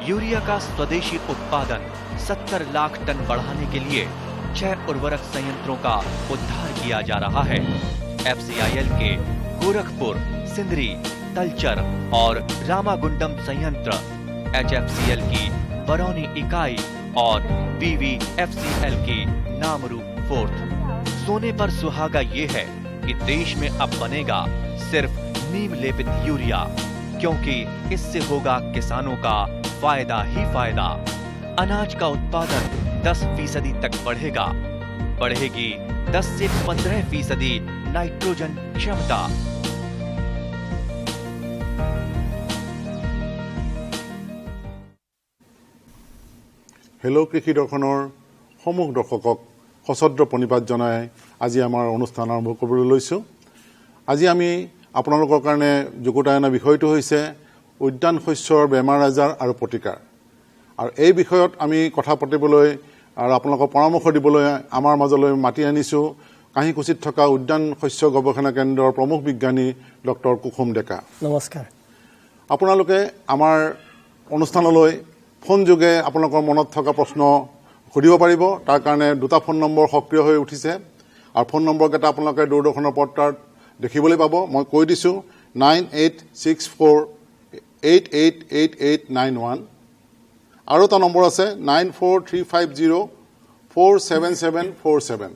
Urea का स्वदेशी उत्पादन 70 लाख टन बढ़ाने के लिए 6 उर्वरक संयंत्रों का उद्धार किया जा रहा है। FCIL के गोरखपुर, सिंदरी, तलचर और रामागुंडम संयंत्र, HFCL की बरौनी इकाई और BVFCL की नामरू फोर्थ। सोने पर सुहागा ये है कि देश में अब बनेगा सिर्फ नीम लेपित यूरिया, क्योंकि इससे होगा किसानों का फायदा ही फायदा। अनाज का उत्पादन 10% तक बढ़ेगा। बढ़ेगी 10 से 15% नाइट्रोजन क्षमता। हेलो কৃষি দৰ্শনৰ সমূহ দৰ্শকক সশ্ৰদ্ধ প্ৰণিপাত জনাই আজি আমাৰ অনুষ্ঠান আৰম্ভ কৰিবলৈ লৈছোঁ। আজি আমি আপোনালোকৰ কাৰণে যুগুতাই অনা বিষয়টো হৈছে উদ্যান শস্যৰ বেমাৰ আজাৰ আৰু প্ৰতিকাৰ। আৰু এই বিষয়ত আমি কথা পাতিবলৈ আৰু আপোনালোকক পৰামৰ্শ দিবলৈ আমাৰ মাজলৈ মাতি আনিছোঁ কাহিকুছিত থকা উদ্যান শস্য গৱেষণা কেন্দ্ৰৰ প্ৰমুখ বিজ্ঞানী ডক্টৰ কুসুম ডেকা। নমস্কাৰ। আপোনালোকে আমাৰ অনুষ্ঠানলৈ ফোন যোগে আপোনালোকৰ মনত থকা প্ৰশ্ন সুধিব পাৰিব। তাৰ কাৰণে দুটা ফোন নম্বৰ সক্ৰিয় হৈ উঠিছে আৰু ফোন নম্বৰকেইটা আপোনালোকে দূৰদৰ্শনৰ পৰ্দাত দেখিবলৈ পাব। মই কৈ দিছোঁ 9864888891 আৰু এটা নম্বৰ আছে 9435047747।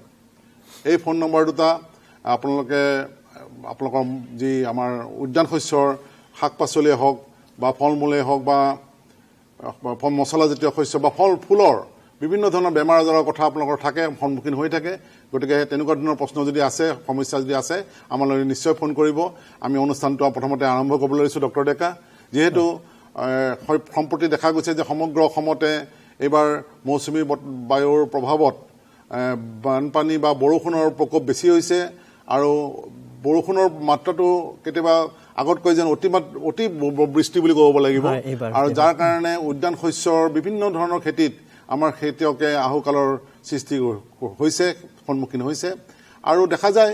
এই ফোন নম্বৰ দুটা আপোনালোকৰ যি আমাৰ উদ্যান শস্যৰ শাক পাচলিয়ে হওক বা ফল মূলেই হওক বা মছলাজাতীয় শস্য বা ফল ফুলৰ বিভিন্ন ধৰণৰ বেমাৰ আজাৰৰ কথা আপোনালোকৰ থাকে, সন্মুখীন হৈ থাকে। গতিকে তেনেকুৱা ধৰণৰ প্ৰশ্ন যদি আছে, সমস্যা যদি আছে, আমালৈ নিশ্চয় ফোন কৰিব। আমি অনুষ্ঠানটো প্ৰথমতে আৰম্ভ কৰিবলৈ লৈছোঁ ডক্টৰ ডেকা। যিহেতু সম্প্ৰতি দেখা গৈছে যে সমগ্ৰ অসমতে এইবাৰ মৌচুমী বায়ুৰ প্ৰভাৱত বানপানী বা বৰষুণৰ প্ৰকোপ বেছি হৈছে আৰু বৰষুণৰ মাত্ৰাটো কেতিয়াবা আগতকৈ যেন অতি বৃষ্টি বুলি ক'ব লাগিব। আৰু যাৰ কাৰণে উদ্যান শস্যৰ বিভিন্ন ধৰণৰ খেতিত আমাৰ খেতিয়কে আহুকালৰ সৃষ্টি হৈছে, সন্মুখীন হৈছে। আৰু দেখা যায়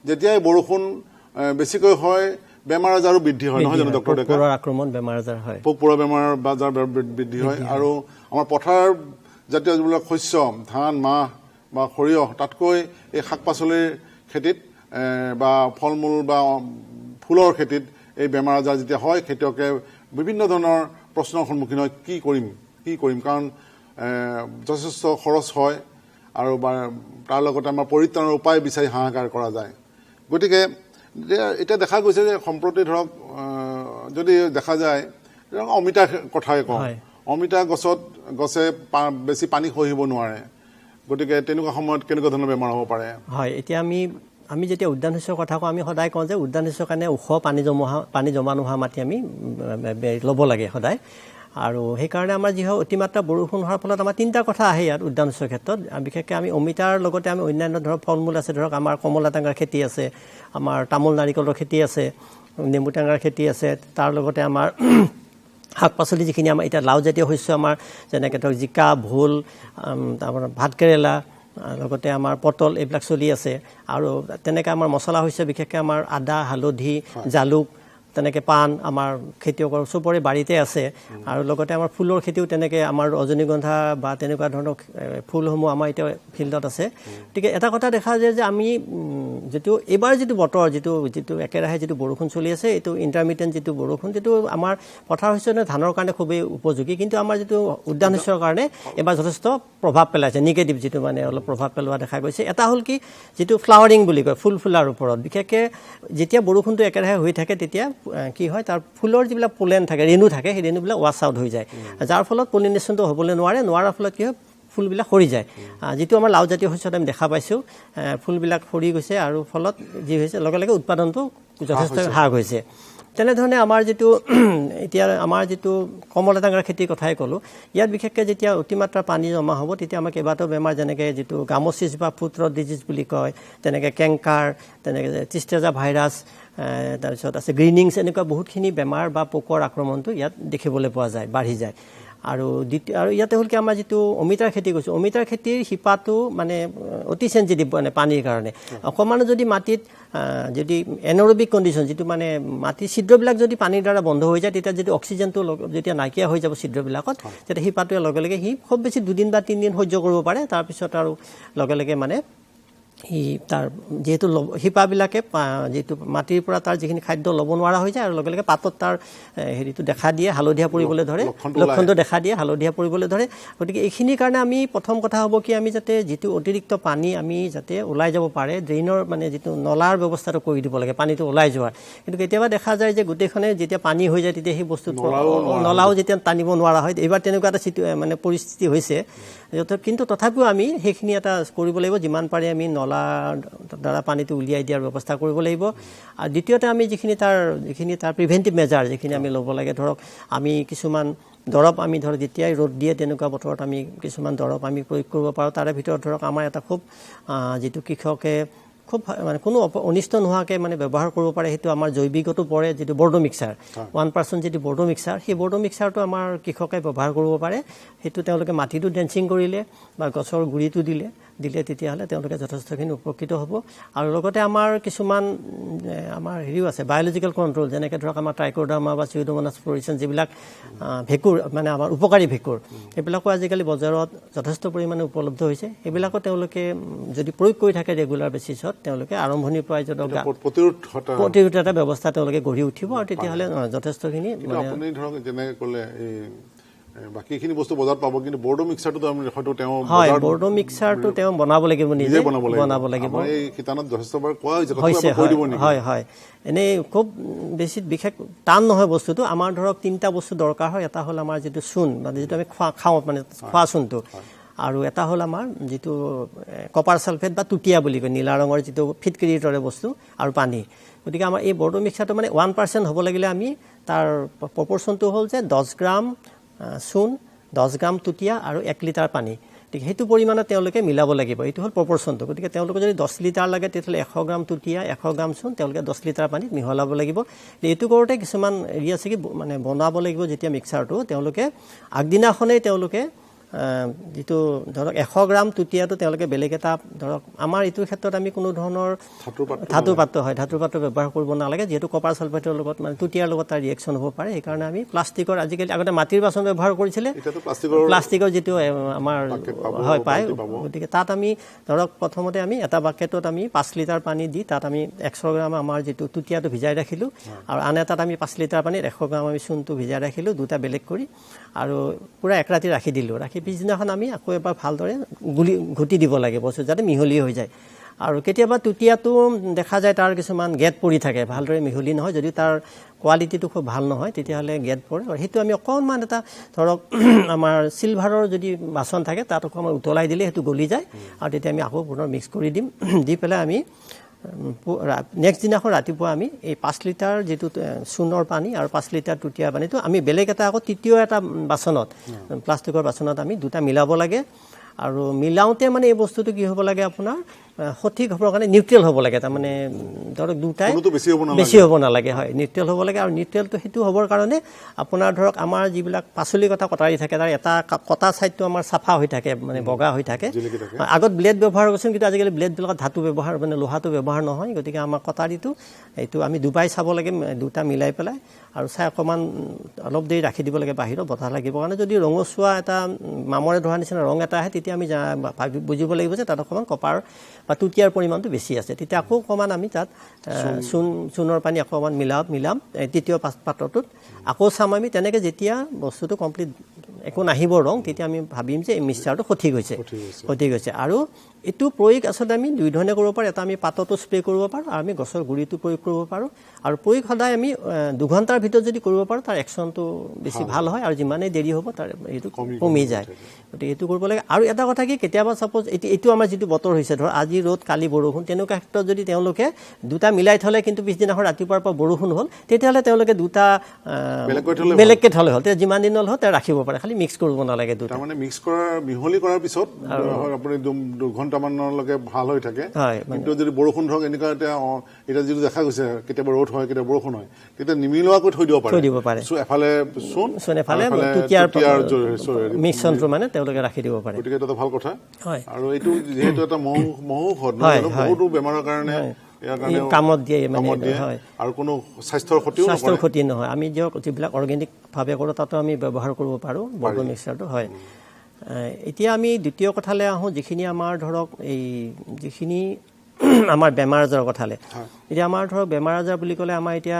যেতিয়াই বৰষুণ বেছিকৈ হয় বেমাৰ আজাৰো বৃদ্ধি হয়, নহয় জানো ডক্টৰ ডেকা? আক্ৰমণ বেমাৰ আজাৰ হয়, পোক পৰুৱা বেমাৰ আজাৰ বৃদ্ধি হয়। আৰু আমাৰ পথাৰ জাতীয় যিবিলাক শস্য, ধান, মাহ বা সৰিয়হ, তাতকৈ এই শাক পাচলিৰ খেতিত বা ফল মূল বা ফুলৰ খেতিত এই বেমাৰ আজাৰ যেতিয়া হয় খেতিয়কে বিভিন্ন ধৰণৰ প্ৰশ্নৰ সন্মুখীন হয়। কি কৰিম কাৰণ যথেষ্ট খৰচ হয় আৰু তাৰ লগতে আমাৰ পৰিত্ৰাণৰ উপায় বিচাৰি হাহাকাৰ কৰা যায়। গতিকে এতিয়া দেখা গৈছে যে সম্প্ৰতি ধৰক যদি দেখা যায় অমিতাৰ কথাই কওঁ, অমিতা গছে বেছি পানী সহিব নোৱাৰে। গতিকে তেনেকুৱা সময়ত কেনেকুৱা ধৰণৰ বেমাৰ হ'ব পাৰে? হয়, এতিয়া আমি যেতিয়া উদ্যান শস্যৰ কথা কওঁ, আমি সদায় কওঁ যে উদ্যান শস্যৰ কাৰণে ওখ পানী জমা নোহোৱা মাটি আমি ল'ব লাগে সদায়। আৰু সেইকাৰণে আমাৰ যি হয় অতিমাত্ৰা বৰষুণ হোৱাৰ ফলত আমাৰ তিনিটা কথা আহে ইয়াত উদ্যান শস্যৰ ক্ষেত্ৰত। বিশেষকৈ আমি অমিতাৰ লগতে আমি অন্যান্য ধৰক ফল মূল আছে, ধৰক আমাৰ কমলা টেঙাৰ খেতি আছে, আমাৰ তামোল নাৰিকলৰ খেতি আছে, নেমু টেঙাৰ খেতি আছে, তাৰ লগতে আমাৰ শাক পাচলি যিখিনি আমাৰ এতিয়া লাওজাতীয় শস্য আমাৰ যেনেকৈ ধৰক জিকা, ভোল, আমাৰ ভাতকেৰেলা, লগতে আমাৰ পটল এইবিলাক চলি আছে। আৰু তেনেকৈ আমাৰ মছলা শস্য বিশেষকৈ আমাৰ আদা, হালধি, জালুক, তেনেকৈ পাণ আমাৰ খেতিয়কৰ চবৰে বাৰীতে আছে। আৰু লগতে আমাৰ ফুলৰ খেতিও তেনেকৈ আমাৰ ৰজনীগন্ধা বা তেনেকুৱা ধৰণৰ ফুলসমূহ আমাৰ এতিয়া ফিল্ডত আছে। গতিকে এটা কথা দেখা যায় যে আমি যিটো এইবাৰ যিটো বতৰ যিটো একেৰাহে যিটো বৰষুণ চলি আছে, এইটো ইণ্টাৰমিডিয়েট যিটো বৰষুণ, যিটো আমাৰ পথাৰ শস্য ধানৰ কাৰণে খুবেই উপযোগী, কিন্তু আমাৰ যিটো উদ্যান শস্যৰ কাৰণে এইবাৰ যথেষ্ট প্ৰভাৱ পেলাইছে, নিগেটিভ যিটো মানে অলপ প্ৰভাৱ পেলোৱা দেখা গৈছে। এটা হ'ল কি, যিটো ফ্লাৱাৰিং বুলি কয়, ফুল ফুলাৰ ওপৰত বিশেষকৈ যেতিয়া বৰষুণটো একেৰাহে হৈ থাকে তেতিয়া কি হয়, তাৰ ফুলৰ যিবিলাক পলেন থাকে, ৰেণু থাকে, সেই ৰেণুবিলাক ৱাছ আউট হৈ যায়, যাৰ ফলত পলিনেশ্যনটো হ'বলৈ নোৱাৰাৰ ফলত কি হয় ফুলবিলাক সৰি যায় যিটো আমাৰ লাওজাতীয় শস্যত আমি দেখা পাইছোঁ ফুলবিলাক সৰি গৈছে আৰু ফলত যি হৈছে লগে লগে উৎপাদনটো যথেষ্ট হ্ৰাস হৈছে তেনেধৰণে আমাৰ যিটো এতিয়া আমাৰ যিটো কমলা টেঙাৰ খেতিৰ কথাই ক'লোঁ ইয়াত বিশেষকৈ যেতিয়া অতিমাত্ৰা পানী জমা হ'ব তেতিয়া আমাৰ কেইবাটাও বেমাৰ যেনেকৈ যিটো গামোচিছ বা ফুট ৰট ডিজিজ বুলি কয় তেনেকৈ কেংকাৰ তেনেকৈ টিষ্টেজা ভাইৰাছ তাৰপিছত আছে গ্ৰীনিংছ এনেকুৱা বহুতখিনি বেমাৰ বা পোকৰ আক্ৰমণটো ইয়াত দেখিবলৈ পোৱা যায় বাঢ়ি যায় আৰু ইয়াতে হ'ল কি আমাৰ যিটো অমিতাৰ খেতি কৰিছোঁ অমিতাৰ খেতিৰ শিপাটো মানে অতি চেঞ্চিটিভ মানে পানীৰ কাৰণে অকণমান যদি মাটিত যদি এনৰবিক কণ্ডিশ্যন যিটো মানে মাটিৰ ছিদ্ৰবিলাক যদি পানীৰ দ্বাৰা বন্ধ হৈ যায় তেতিয়া যদি অক্সিজেনটো যেতিয়া নাইকিয়া হৈ যাব ছিদ্ৰবিলাকত তেতিয়া শিপাটোৱে লগে লগে সি খুব বেছি 2 দিন বা 3 দিন সহ্য কৰিব পাৰে তাৰপিছত আৰু লগে লগে মানে সি তাৰ যেহেতু শিপাবিলাকে যিটো মাটিৰ পৰা তাৰ যিখিনি খাদ্য ল'ব নোৱাৰা হৈ যায় আৰু লগে লগে পাতত তাৰ হেৰিটো দেখা দিয়ে হালধীয়া পৰিবলৈ ধৰে লক্ষণটো দেখা দিয়ে হালধীয়া পৰিবলৈ ধৰে গতিকে এইখিনিৰ কাৰণে আমি প্ৰথম কথা হ'ব কি আমি যাতে যিটো অতিৰিক্ত পানী আমি যাতে ওলাই যাব পাৰে ড্ৰেইনৰ মানে যিটো নলাৰ ব্যৱস্থাটো কৰি দিব লাগে পানীটো ওলাই যোৱাৰ কিন্তু কেতিয়াবা দেখা যায় যে গোটেইখনে যেতিয়া পানী হৈ যায় তেতিয়া সেই বস্তুটো নলাও যেতিয়া টানিব নোৱাৰা হয় এইবাৰ তেনেকুৱা এটা মানে পৰিস্থিতি হৈছে কিন্তু তথাপিও আমি সেইখিনি এটা কৰিব লাগিব যিমান পাৰে আমি নলাৰ দ্বাৰা পানীটো উলিয়াই দিয়াৰ ব্যৱস্থা কৰিব লাগিব আৰু দ্বিতীয়তে আমি যিখিনি তাৰ প্ৰিভেণ্টিভ মেজাৰ যিখিনি আমি ল'ব লাগে ধৰক আমি কিছুমান দৰৱ আমি ধৰক যেতিয়াই ৰ'দ দিয়ে তেনেকুৱা বতৰত আমি কিছুমান দৰৱ আমি প্ৰয়োগ কৰিব পাৰোঁ তাৰে ভিতৰত ধৰক আমাৰ এটা খুব যিটো কৃষকে খুব মানে কোনো অনিষ্ট নোহোৱাকৈ মানে ব্যৱহাৰ কৰিব পাৰে সেইটো আমাৰ জৈৱিকতো পৰে যিটো বৰ্ডো মিক্সাৰ 1% যিটো বৰ্ডো মিক্সাৰ সেই বৰ্ডো মিক্সাৰটো আমাৰ কৃষকে ব্যৱহাৰ কৰিব পাৰে সেইটো তেওঁলোকে মাটিটো ডেঞ্চিং কৰিলে বা গছৰ গুৰিটো দিলে তেতিয়াহ'লে তেওঁলোকে যথেষ্টখিনি উপকৃত হ'ব আৰু লগতে আমাৰ কিছুমান আমাৰ হেৰিও আছে বায়'লজিকেল কণ্ট্ৰল যেনেকৈ ধৰক আমাৰ ট্ৰাইকোডাৰ্মা বা চিউডোমোনাছ ফ্লোৰিচেন যিবিলাক ভেঁকুৰ মানে আমাৰ উপকাৰী ভেঁকুৰ সেইবিলাকো আজিকালি বজাৰত যথেষ্ট পৰিমাণে উপলব্ধ হৈছে সেইবিলাকো তেওঁলোকে যদি প্ৰয়োগ কৰি থাকে ৰেগুলাৰ বেচিছত তেওঁলোকে আৰম্ভণিৰ পৰাই প্ৰতিৰোধ এটা ব্যৱস্থা তেওঁলোকে গঢ়ি উঠিব আৰু তেতিয়াহ'লে যথেষ্টখিনি আপুনি ধৰক যেনেকৈ ক'লে বাকীখিনি বস্তু বজাৰত পাব কিন্তু বৰ্ডো মিক্সাৰটো হয়তো তেওঁ হয় বৰ্ডো মিক্সাৰটো তেওঁ বনাব লাগিব নিজে বনাব লাগিব এই শিতানত যথেষ্টবাৰ কোৱা হৈছে হয় হয় এনেই খুব বেছি বিশেষ টান নহয় বস্তুটো আমাৰ ধৰক 3টা বস্তু দৰকাৰ হয় এটা হ'ল আমাৰ যিটো চূণ মানে যিটো আমি খাওঁ মানে খোৱা চূণটো আৰু এটা হ'ল আমাৰ যিটো কপাৰ ছালফেট বা টুটিয়া বুলি কয় নীলা ৰঙৰ যিটো ফিটকিৰিৰ দৰে বস্তু আৰু পানী গতিকে আমাৰ এই বৰ্ডো মিক্সাৰটো মানে 1% হ'ব লাগিলে আমি তাৰ প্ৰপৰ্চনটো হ'ল যে 10 গ্ৰাম চূণ 10 গ্ৰাম টুটিয়া আৰু 1 লিটাৰ পানী ঠিক সেইটো পৰিমাণত তেওঁলোকে মিলাব লাগিব এইটো হ'ল প্ৰপৰ্চনটো গতিকে তেওঁলোকে যদি 10 লিটাৰ লাগে তেতিয়াহ'লে 100 গ্ৰাম টুটিয়া 100 গ্ৰাম চূণ তেওঁলোকে 10 লিটাৰ পানীত মিহলাব লাগিব এইটো কৰোঁতে কিছুমান হেৰি আছে কি মানে বনাব লাগিব যেতিয়া মিক্সাৰটো তেওঁলোকে আগদিনাখনেই তেওঁলোকে যিটো ধৰক 100 গ্ৰাম টুটিয়াটো তেওঁলোকে বেলেগ এটা ধৰক আমাৰ এইটোৰ ক্ষেত্ৰত আমি কোনো ধৰণৰ ধাতুৰ পাত্ৰ ব্যৱহাৰ কৰিব নালাগে যিহেতু কপাৰ ছালফেটৰ লগত মানে টুটিয়াৰ লগত তাৰ ৰিয়েকশ্যন হ'ব পাৰে সেইকাৰণে আমি প্লাষ্টিকৰ আজিকালি আগতে মাটিৰ বাচন ব্যৱহাৰ কৰিছিলে প্লাষ্টিকৰ যিটো আমাৰ হয় পায় গতিকে তাত আমি ধৰক প্ৰথমতে আমি এটা বাকেটত আমি 5 লিটাৰ পানী দি তাত আমি 100 গ্ৰাম আমাৰ যিটো টুটিয়াটো ভিজাই ৰাখিলোঁ আৰু আন এটাত আমি 5 লিটাৰ পানীত 100 গ্ৰাম আমি চূণটো ভিজাই ৰাখিলোঁ দুটা বেলেগ কৰি আৰু পূৰা এক ৰাতি ৰাখি দিলোঁ পিছদিনাখন আমি আকৌ এবাৰ ভালদৰে ঘুটি দিব লাগে বস্তু যাতে মিহলি হৈ যায় আৰু কেতিয়াবা টুটিয়াটো দেখা যায় তাৰ কিছুমান গেট পৰি থাকে ভালদৰে মিহলি নহয় যদি তাৰ কোৱালিটিটো খুব ভাল নহয় তেতিয়াহ'লে গেট পৰে আৰু সেইটো আমি অকণমান এটা ধৰক আমাৰ চিলভাৰৰ যদি বাচন থাকে তাত অকণমান উতলাই দিলে সেইটো গলি যায় আৰু তেতিয়া আমি আকৌ পুনৰ মিক্স কৰি দিম দি পেলাই আমি নেক্সট দিনাখন ৰাতিপুৱা আমি এই 5 লিটাৰ যিটো চূণৰ পানী আৰু 5 লিটাৰ টুটিয়া পানীটো আমি বেলেগ এটা আকৌ তৃতীয় এটা বাচনত প্লাষ্টিকৰ বাচনত আমি দুটা মিলাব লাগে আৰু মিলাওঁতে মানে এই বস্তুটো কি হ'ব লাগে আপোনাৰ সঠিক হ'বৰ কাৰণে নিউট্ৰেল হ'ব লাগে তাৰমানে ধৰক দুটাই বেছি হ'ব নালাগে হয় নিউট্ৰেল হ'ব লাগে আৰু নিউট্ৰেলটো সেইটো হ'বৰ কাৰণে আপোনাৰ ধৰক আমাৰ যিবিলাক পাচলি কটাৰী থাকে তাৰ এটা কটা ছাইডটো আমাৰ চাফা হৈ থাকে মানে বগা হৈ থাকে আগত ব্লেড ব্যৱহাৰ কৰিছিল কিন্তু আজিকালি ব্লেডবিলাকত ধাতু ব্যৱহাৰ মানে লোহাটো ব্যৱহাৰ নহয় গতিকে আমাৰ কটাৰীটো এইটো আমি দুবাই চাব লাগে দুটা মিলাই পেলাই আৰু চাই অকণমান অলপ দেৰি ৰাখি দিব লাগে বাহিৰত বতাহ লাগিবৰ কাৰণে যদি ৰঙচুৱা এটা মামৰে ধৰা নিচিনা ৰং এটা আহে তেতিয়া আমি বুজিব লাগিব যে তাত অকণমান কপাৰ বা টুটিয়াৰ পৰিমাণটো বেছি আছে তেতিয়া আকৌ অকণমান আমি তাত চূণৰ পানী অকণমান মিলাম তৃতীয় পাত্ৰটোত আকৌ চাম আমি তেনেকৈ যেতিয়া বস্তুটো কমপ্লিট একো নাহিব ৰং তেতিয়া আমি ভাবিম যে এই মিক্সাৰটো সঠিক হৈছে আৰু এইটো প্ৰয়োগ আচলতে আমি দুই ধৰণে কৰিব পাৰোঁ এটা আমি পাততো স্প্ৰে কৰিব পাৰোঁ আৰু আমি গছৰ গুৰিটো প্ৰয়োগ কৰিব পাৰোঁ আৰু প্ৰয়োগ সদায় আমি 2 ঘণ্টাৰ ভিতৰত যদি কৰিব পাৰোঁ তাৰ একশ্যনটো বেছি ভাল হয় আৰু যিমানেই দেৰি হ'ব তাৰ এইটো কমি যায় গতিকে এইটো কৰিব লাগে আৰু এটা কথা কি কেতিয়াবা ছাপ'জ এইটো আমাৰ যিটো বতৰ হৈছে ধৰ আজি ৰ'দ কালি বৰষুণ তেনেকুৱা ক্ষেত্ৰত যদি তেওঁলোকে দুটা মিলাই থ'লে কিন্তু পিছদিনাখন ৰাতিপুৱাৰ পৰা বৰষুণ হ'ল তেতিয়াহ'লে তেওঁলোকে দুটা বেলেগকৈ থ'লে হ'ল তেতিয়া যিমান দিন হ'ল তেওঁ ৰাখিব পাৰে খালি মিক্স কৰিব নালাগে দুটা তাৰমানে মিক্স কৰাৰ মিহলি কৰাৰ পিছত আপুনি 2 ঘণ্টামানলৈকে ভাল হৈ থাকে কিন্তু যদি বৰষুণ ধৰক এনেকুৱা এতিয়া যিটো দেখা গৈছে কেতিয়াবা ৰ'দ হয় কেতিয়াবা বৰষুণ হয় তেতিয়া নিমিলোৱাকৈ থৈ দিব পাৰে এফালে চূণ এফালে মিশ্ৰণটো মানে তেওঁলোকে ৰাখি দিব পাৰে গতিকে এটা ভাল কথা আৰু এইটো যিহেতু এটা মহৌষধ বহুতো বেমাৰৰ কাৰণে কামত দিয়ে আৰু কোনো স্বাস্থ্যৰ ক্ষতি নহয় আমি যিবিলাক অৰ্গেনিকভাৱে কৰোঁ তাতো আমি ব্যৱহাৰ কৰিব পাৰোঁ বৰ্গ মিক্সাৰটো হয় এতিয়া আমি দ্বিতীয় কথালৈ আহোঁ যিখিনি আমাৰ ধৰক এই যিখিনি আমাৰ বেমাৰ আজাৰৰ কথালৈ এতিয়া আমাৰ ধৰক বেমাৰ আজাৰ বুলি ক'লে আমাৰ এতিয়া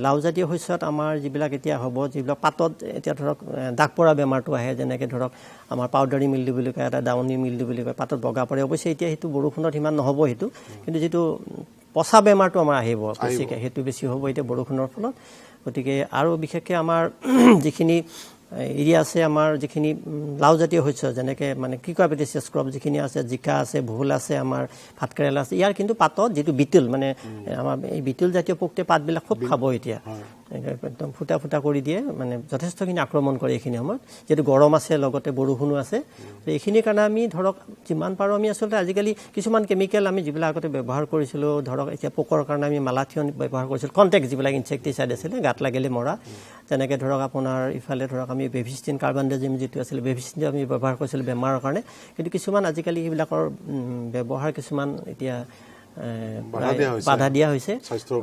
লাওজাতীয় শস্যত আমাৰ যিবিলাক এতিয়া হ'ব যিবিলাক পাতত এতিয়া ধৰক দাগ পৰা বেমাৰটো আহে যেনেকৈ ধৰক আমাৰ পাউডাৰী মিল্ডু বুলি কয় এটা ডাউনি মিল্ডু বুলি কয় পাতত বগা পৰে অৱশ্যে এতিয়া সেইটো বৰষুণত সিমান নহ'ব সেইটো কিন্তু যিটো পচা বেমাৰটো আমাৰ আহিব বেছিকৈ সেইটো বেছি হ'ব এতিয়া বৰষুণৰ ফলত গতিকে আৰু বিশেষকৈ আমাৰ যিখিনি এৰিয়া আছে আমাৰ যিখিনি লাওজাতীয় শস্য যেনেকৈ মানে কিউকাৰ্বিটেচিয়াছ ক্ৰপ যিখিনি আছে জিকা আছে ভোল আছে আমাৰ ভাতকেৰেলা আছে ইয়াৰ কিন্তু পাতত যিটো বিটুল মানে আমাৰ এই বিটুল জাতীয় পোকটোৱে পাতবিলাক খুব খাব এতিয়া একদম ফুটা ফুটা কৰি দিয়ে মানে যথেষ্টখিনি আক্ৰমণ কৰে এইখিনি সময়ত যিহেতু গৰম আছে লগতে বৰষুণো আছে এইখিনিৰ কাৰণে আমি ধৰক যিমান পাৰোঁ আমি আচলতে আজিকালি কিছুমান কেমিকেল আমি যিবিলাক আগতে ব্যৱহাৰ কৰিছিলোঁ ধৰক এতিয়া পোকৰ কাৰণে আমি মালাথিয়ন ব্যৱহাৰ কৰিছিলোঁ কণ্টেক্ট যিবিলাক ইনচেক্টিচাইড আছিলে গাত লাগিলে মৰা যেনেকৈ ধৰক আপোনাৰ ইফালে ধৰক আমি বেভিষ্টিন কাৰ্বানডাজিম যিটো আছিলে বেভিষ্টিন আমি ব্যৱহাৰ কৰিছিলোঁ বেমাৰৰ কাৰণে কিন্তু কিছুমান আজিকালি সেইবিলাকৰ ব্যৱহাৰ কিছুমান এতিয়া বাধা দিয়া হৈছে স্বাস্থ্য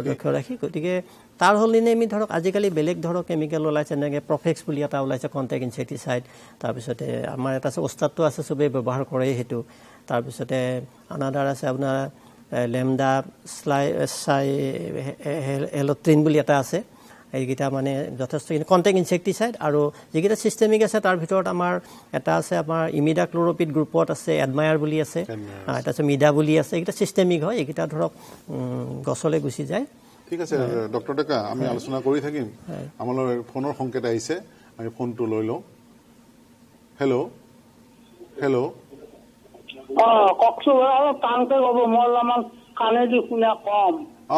লক্ষ্য ৰাখি গতিকে তাৰ সলনি আমি ধৰক আজিকালি বেলেগ ধৰক কেমিকেল ওলাইছে যেনেকৈ প্ৰফেক্স বুলি এটা ওলাইছে কণ্টেক্ট ইনচেক্টিচাইড তাৰপিছতে আমাৰ এটা আছে ওস্তাদটো আছে চবেই ব্যৱহাৰ কৰেই সেইটো তাৰপিছতে আনাদাৰ আছে আপোনাৰ লেমডা এল'ট্ৰিন বুলি এটা আছে এইকেইটা মানে যথেষ্টখিনি কণ্টেক্ট ইনচেক্টিচাইড আৰু যিকেইটা চিষ্টেমিক আছে তাৰ ভিতৰত আমাৰ এটা আছে আমাৰ ইমিডা ক্ল'ৰপিড গ্ৰুপত আছে এডমায়াৰ বুলি আছে এটা আছে মিডা বুলি আছে এইকেইটা চিষ্টেমিক হয় এইকেইটা ধৰক গছলৈ গুচি যায় ঠিক আছে ডক্টৰ ডেকা আমি আলোচনা কৰি থাকিম আমালৈ ফোনৰ সংকেত আহিছে আমি ফোনটো লৈ লওঁ হেল্ল' কওকচোন অলপ টানকৈ ক'ব মই অলপমান কাণেদি শুনা কম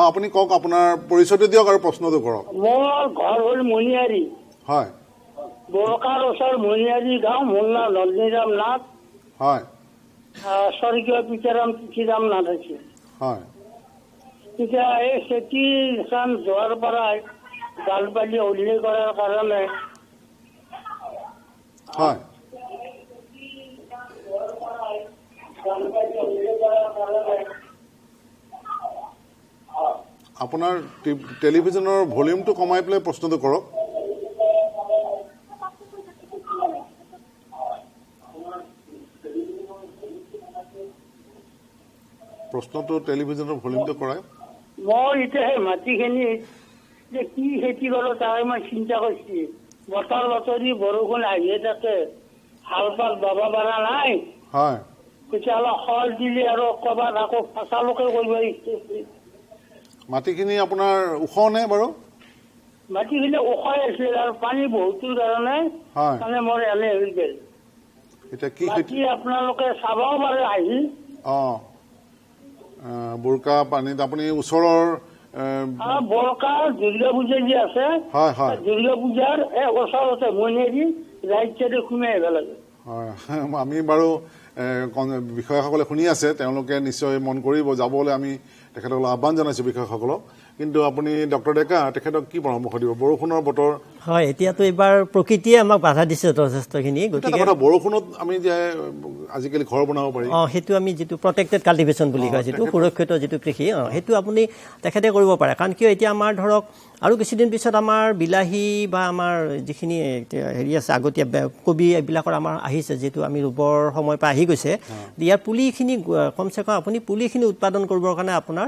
আপুনি কওক আপোনাৰ পৰিচয়টো দিয়ক আৰু প্ৰশ্নটো কৰক মোৰ ঘৰ হ'ল মণিয়াৰী হয় বৰকাৰ ওচৰ মণিয়াৰী গাঁও মোৰ নাম নন্দীৰাম নাথ হয় স্বৰ্গীয় পিতাৰাম তিথিৰাম নাথ আছে হয় এতিয়া এই খেতিখন যোৱাৰ পৰাই জাল বালি উল্লেখ কৰাৰ কাৰণে হয় আপোনাৰ টেলিভিছনৰ ভলিউমটো কমাই পেলাই প্ৰশ্নটো কৰক প্ৰশ্নটো টেলিভিছনৰ ভলিউমটো কৰাই মই এতিয়া সেই মাটিখিনি যে কি খেতি কৰোঁ তাৰে মই চিন্তা কৰিছোঁ বতৰ বতৰি বৰষুণ আহিয়ে থাকে হাল পাল বাব পৰা নাই হয় তেতিয়াহ'লে শল দিলে আৰু ক'ৰবাত আকৌ ফচালোকে কৰিব ইচ্ছা মাটিখিনি আপোনাৰ ওখ নে বাৰু মাটিখিনি ওখই আছিল আৰু পানী বহুতৰ কাৰণে মানে মোৰ এনে হৈ গ'ল এতিয়া কি মাটি আপোনালোকে চাবও পাৰে আহি বোৰকা পানীত আপুনি ওচৰৰ বৰকা দুৰ্গা পূজা যি আছে দুৰ্গা পূজাৰ এই ওচৰতে মণিয়াৰী ৰাইট চাইডে সোমাই আহিব লাগে হয় আমি বাৰু বিষয়াসকলে শুনি আছে তেওঁলোকে নিশ্চয় মন কৰিব যাবলৈ আমি তেখেতসকলক আহ্বান জনাইছোঁ বিষয়াসকলক কিন্তু আপুনি ডক্টৰ ডেকা তেখেতক কি পৰামৰ্শ দিব বৰষুণৰ বতৰ হয় এতিয়াতো এইবাৰ প্ৰকৃতিয়ে আমাক বাধা দিছে যথেষ্টখিনি গতিকে বৰষুণত আমি যে আজিকালি ঘৰ বনাব পাৰি সেইটো আমি যিটো প্ৰটেক্টেড কাল্টিভেশ্যন বুলি কয় যিটো সুৰক্ষিত যিটো কৃষি সেইটো আপুনি তেখেতে কৰিব পাৰে কাৰণ কিয় এতিয়া আমাৰ ধৰক আৰু কিছুদিন পিছত আমাৰ বিলাহী বা আমাৰ যিখিনি হেৰি আছে আগতীয়া কবি এইবিলাকৰ আমাৰ আহিছে যিটো আমি ৰুবৰ সময়ৰ পৰা আহি গৈছে ইয়াৰ পুলিখিনি কমচে কম আপুনি পুলিখিনি উৎপাদন কৰিবৰ কাৰণে আপোনাৰ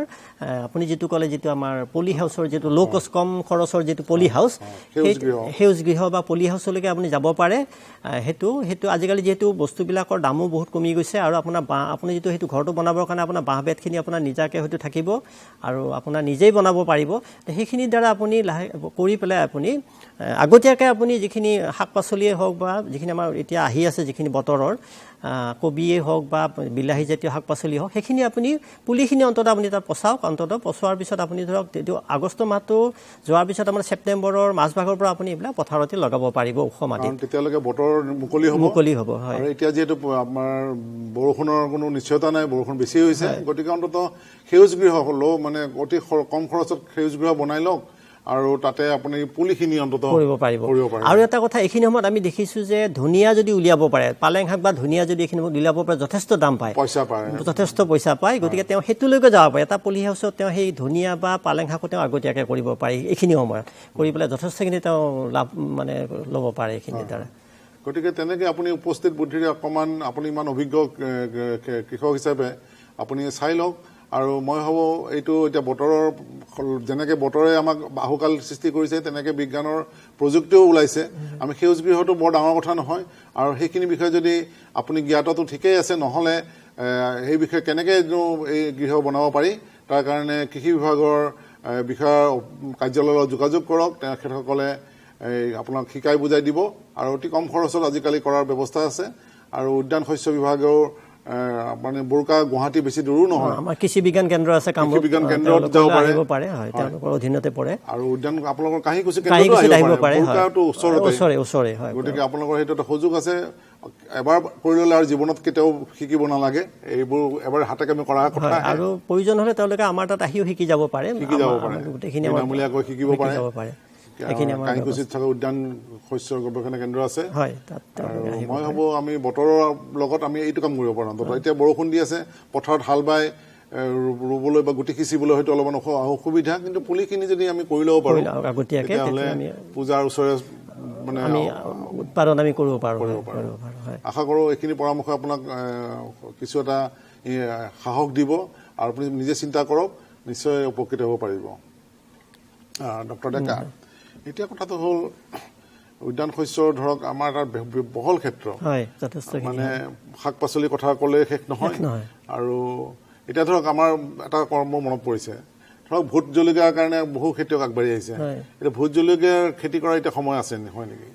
আপুনি যিটো ক'লে যিটো আমাৰ পলি হাউচৰ যিটো ল' কষ্ট কম খৰচৰ যিটো পলি হাউচ সেউজ গৃহ বা পলি হাউচলৈকে আপুনি যাব পাৰে সেইটো আজিকালি যিহেতু বস্তুবিলাকৰ দামো বহুত কমি গৈছে আৰু আপোনাৰ আপুনি যিটো সেইটো ঘৰটো বনাবৰ কাৰণে আপোনাৰ বাঁহ বেতখিনি আপোনাৰ নিজাকৈ হয়তো থাকিব আৰু আপোনাৰ নিজেই বনাব পাৰিব সেইখিনিৰ দ্বাৰা আপুনি কৰি পেলাই আপুনি আগতীয়াকৈ আপুনি যিখিনি শাক পাচলিয়ে হওক বা যিখিনি আমাৰ এতিয়া আহি আছে যিখিনি বতৰৰ কবিয়ে হওক বা বিলাহী জাতীয় শাক পাচলি হওক সেইখিনি আপুনি পুলিখিনি অন্ততঃ আপুনি তাত পচাওক অন্ততঃ পচোৱাৰ পিছত আপুনি ধৰক এইটো আগষ্ট মাহটো যোৱাৰ পিছত আমাৰ ছেপ্টেম্বৰৰ মাজভাগৰ পৰা আপুনি এইবিলাক পথাৰতে লগাব পাৰিব ওখ মাটিত তেতিয়ালৈকে বতৰ মুকলি হ'ব হয় আৰু এতিয়া যিহেতু আমাৰ বৰষুণৰ কোনো নিশ্চয়তা নাই বৰষুণ বেছি হৈছে গতিকে অন্ততঃ সেউজ গৃহ হ'লেও মানে অতি কম খৰচত সেউজ গৃহ বনাই লওক আৰু তাতে আপুনি পুলিখিনি অন্ততঃ কৰিব পাৰিব আৰু এটা কথা এইখিনি সময়ত আমি দেখিছোঁ যে ধনিয়া যদি উলিয়াব পাৰে পালেং শাক বা ধনিয়া যদি এইখিনি সময়ত উলিয়াব পাৰে যথেষ্ট দাম পায় যথেষ্ট পইচা পায় গতিকে তেওঁ সেইটোলৈকে যাব পাৰে এটা পলি হাউচত তেওঁ সেই ধনিয়া বা পালেং শাকো তেওঁ আগতীয়াকৈ কৰিব পাৰে এইখিনি সময়ত কৰি পেলাই যথেষ্টখিনি তেওঁ লাভ মানে ল'ব পাৰে এইখিনিৰ দ্বাৰা গতিকে তেনেকৈ আপুনি উপস্থিত বুদ্ধিৰে অকণমান আপুনি ইমান অভিজ্ঞ কৃষক হিচাপে আপুনি চাই লওক আৰু মই ভাবোঁ এইটো এতিয়া বতৰৰ যেনেকৈ বতৰে আমাক বাহুকাল সৃষ্টি কৰিছে তেনেকৈ বিজ্ঞানৰ প্ৰযুক্তিও ওলাইছে আমি সেউজ গৃহটো বৰ ডাঙৰ কথা নহয় আৰু সেইখিনি বিষয়ে যদি আপুনি জ্ঞাতটো ঠিকেই আছে নহ'লে সেই বিষয়ে কেনেকৈ এই গৃহ বনাব পাৰি তাৰ কাৰণে কৃষি বিভাগৰ বিষয়া কাৰ্যালয়ৰ লগত যোগাযোগ কৰক তেখেতসকলে আপোনাক শিকাই বুজাই দিব আৰু অতি কম খৰচত আজিকালি কৰাৰ ব্যৱস্থা আছে আৰু উদ্যান শস্য বিভাগৰ মানে বৰকা গুৱাহাটী বেছি দূৰো নহয় আমাৰ কৃষি বিজ্ঞান কেন্দ্ৰ আছে কৃষি বিজ্ঞান কেন্দ্ৰত যাব পাৰে হয় তেওঁলোকৰ অধীনতে পৰে আৰু উদ্যান আপোনালোকৰ কাহিকুচি কেন্দ্ৰতো আহিব পাৰে বৰকাটো ওচৰে হয় গতিকে আপোনালোকৰ সেইটো এটা সুযোগ আছে এবাৰ কৰি ল'লে আৰু জীৱনত কেতিয়াও শিকিব নালাগে এইবোৰ এবাৰ হাতে কামে কৰা কথা আৰু প্ৰয়োজন হ'লে তেওঁলোকে আমাৰ তাত আহিও শিকি যাব পাৰে গোটেইখিনি বিনামূলীয়াকৈ শিকিব পাৰে কাহিকুচিত থকা উদ্যান শস্য গৱেষণা কেন্দ্ৰ আছে আৰু মই ভাবোঁ আমি বতৰৰ লগত আমি এইটো কাম কৰিব পাৰোঁ অন্ততঃ এতিয়া বৰষুণ দি আছে পথাৰত হাল বাই ৰুবলৈ বা গুটি সিঁচিবলৈ হয়তো অলপমান অসুবিধা কিন্তু পুলিখিনি যদি আমি কৰি ল'ব পাৰোঁ তেতিয়াহ'লে পূজাৰ ওচৰে মানে উৎপাদন আমি কৰিব পাৰোঁ আশা কৰোঁ এইখিনি পৰামৰ্শ আপোনাক কিছু এটা সাহস দিব আৰু আপুনি নিজে চিন্তা কৰক নিশ্চয় উপকৃত হ'ব পাৰিব ডক্টৰ ডেকা এতিয়া কথাটো হ'ল উদ্যান শস্যৰ ধৰক আমাৰ এটা বহল ক্ষেত্ৰ মানে শাক পাচলিৰ কথা ক'লে শেষ নহয় আৰু এতিয়া ধৰক আমাৰ এটা কৰ্ম মনত পৰিছে ধৰক ভোট জলকীয়াৰ কাৰণে বহু খেতিয়ক আগবাঢ়ি আহিছে এতিয়া ভোট জলকীয়াৰ খেতি কৰা এতিয়া সময় আছে হয় নেকি